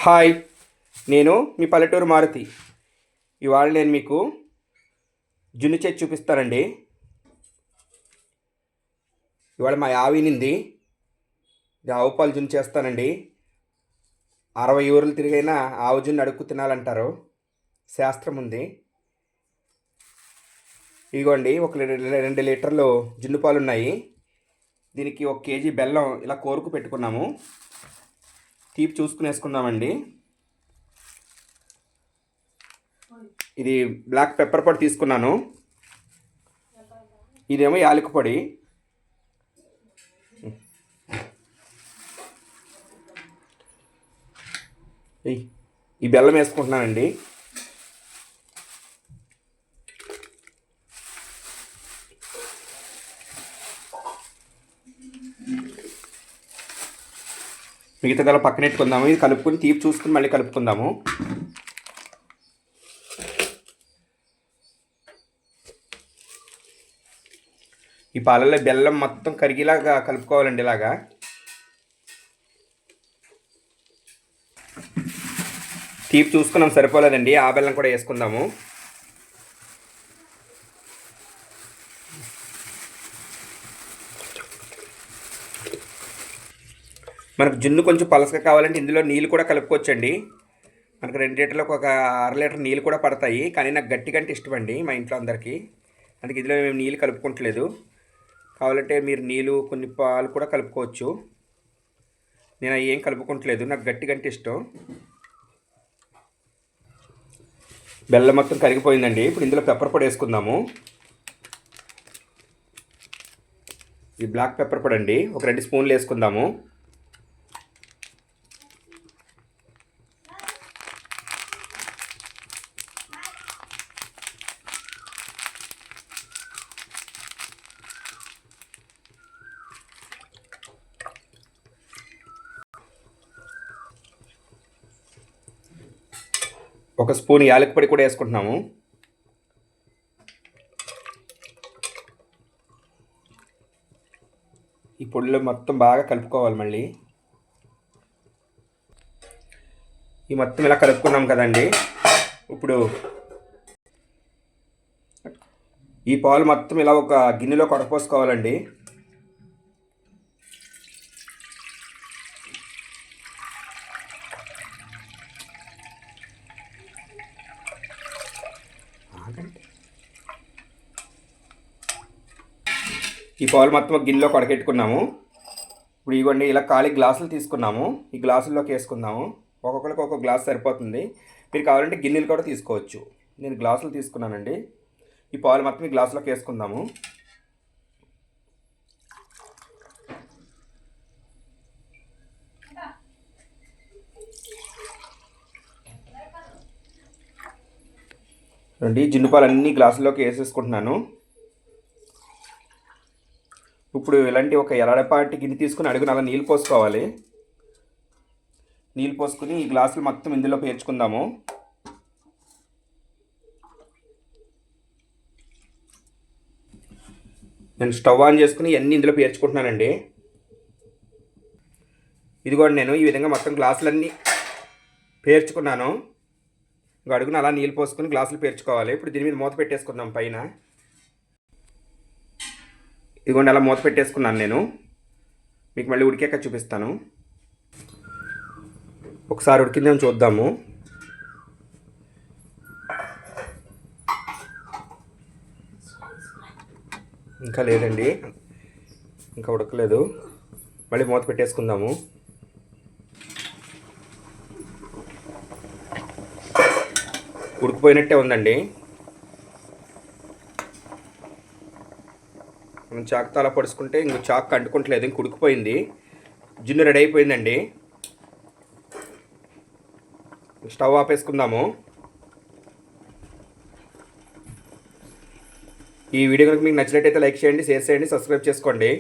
Hi, నేను మీ పల్లెటూరు మారుతి. ఇవాళ నేను మీకు జున్ను చేసి చూపిస్తానండి. ఇవాళ మా ఆవినింది. ఇది ఆవు పాలు జున్ను చేస్తానండి. 60 ఊర్లు తిరిగైనా ఆవు జున్ను అడుక్కు తినాలంటారు, శాస్త్రం ఉంది. ఇదిగోండి, ఒక 2 లీటర్లు జున్ను పాలు ఉన్నాయి. దీనికి 1 కేజీ బెల్లం ఇలా కోరుకు పెట్టుకున్నాము. తీపి చూసుకుని వేసుకుందామండి. ఇది బ్లాక్ పెప్పర్ పొడి తీసుకున్నాను. ఇదేమో యాలక పొడి. ఈ బెల్లం వేసుకుంటున్నానండి. మిగతాదలా పక్కన పెట్టుకుందాము. ఇది కలుపుకొని తీపి చూసుకుని మళ్ళీ కలుపుకుందాము. ఈ పాలల్లో బెల్లం మొత్తం కరిగేలాగా కలుపుకోవాలండి. ఇలాగా తీపి చూసుకున్నాం, సరిపోలేదండి. ఆ బెల్లం కూడా వేసుకుందాము. మనకు జున్ను కొంచెం పలసగా కావాలంటే ఇందులో నీళ్ళు కూడా కలుపుకోవచ్చండి. మనకు 2 లీటర్లకు ఒక 1/2 లీటర్ నీళ్ళు కూడా పడతాయి. కానీ నాకు గట్టి కంటే ఇష్టమండి మా ఇంట్లో అందరికీ. అందుకే ఇందులో మేము నీళ్ళు కలుపుకోవట్లేదు. కావాలంటే మీరు నీళ్ళు కొన్ని పాలు కూడా కలుపుకోవచ్చు. నేను అవి ఏం కలుపుకోవట్లేదు, నాకు గట్టి కంటే ఇష్టం. బెల్లం మొత్తం కరిగిపోయిందండి. ఇప్పుడు ఇందులో పెప్పర్ పొడి వేసుకుందాము. ఈ బ్లాక్ పెప్పర్ పొడి అండి, ఒక 2 స్పూన్లు వేసుకుందాము. ఒక స్పూన్ యాలక పొడి కూడా వేసుకుంటున్నాము. ఈ పొడిలో మొత్తం బాగా కలుపుకోవాలి. మళ్ళీ ఈ మొత్తం ఇలా కలుపుకున్నాం కదండి. ఇప్పుడు ఈ పాలు మొత్తం ఇలా ఒక గిన్నెలో కొడపోసుకోవాలండి. ఈ పాలు మొత్తం గిన్నెలో కొడకెట్టుకున్నాము. ఇప్పుడు ఇవ్వండి, ఇలా ఖాళీ గ్లాసులు తీసుకున్నాము. ఈ గ్లాసుల్లోకి వేసుకుందాము. ఒక్కొక్కరికి ఒక్కొక్క గ్లాస్ సరిపోతుంది. మీరు కావాలంటే గిన్నెలు కూడా తీసుకోవచ్చు. నేను గ్లాసులు తీసుకున్నానండి. ఈ పాలు మొత్తం ఈ గ్లాసులోకి వేసుకుందాము. రండి, జున్ను పాలు అన్ని గ్లాసుల్లోకి వేసేసుకుంటున్నాను. ఇప్పుడు ఇలాంటి ఒక ఎలాడపాటి గిన్నె తీసుకుని అడుగున అలా నీళ్ళు పోసుకోవాలి. నీళ్ళు పోసుకుని ఈ గ్లాసులు మొత్తం ఇందులో పేర్చుకుందాము. నేను స్టవ్ ఆన్ చేసుకుని ఇవన్నీ ఇందులో పేర్చుకుంటున్నానండి. ఇది కూడా నేను ఈ విధంగా మొత్తం గ్లాసులన్నీ పేర్చుకున్నాను. అడుగున అలా నీళ్ళు పోసుకుని గ్లాసులు పేర్చుకోవాలి. ఇప్పుడు దీని మీద మూత పెట్టేసుకుందాం పైన. ఇదిగోండి, అలా మూత పెట్టేసుకున్నాను నేను. మీకు మళ్ళీ ఉడికాక చూపిస్తాను. ఒకసారి ఉడికిందేమో చూద్దాము. ఇంకా లేదండి, ఇంకా ఉడకలేదు. మళ్ళీ మూత పెట్టేసుకుందాము. ఉడికిపోయినట్టే ఉందండి. మనం చాకుతో అలా పొడుచుకుంటే ఇంక చాకు అంటుకుంటలేదు, ఇంక ఉడికిపోయింది. జున్ను రెడీ అయిపోయిందండి. స్టవ్ ఆపేసుకుందాము. ఈ వీడియో కనుక మీకు నచ్చినట్టయితే లైక్ చేయండి, షేర్ చేయండి, సబ్స్క్రైబ్ చేసుకోండి.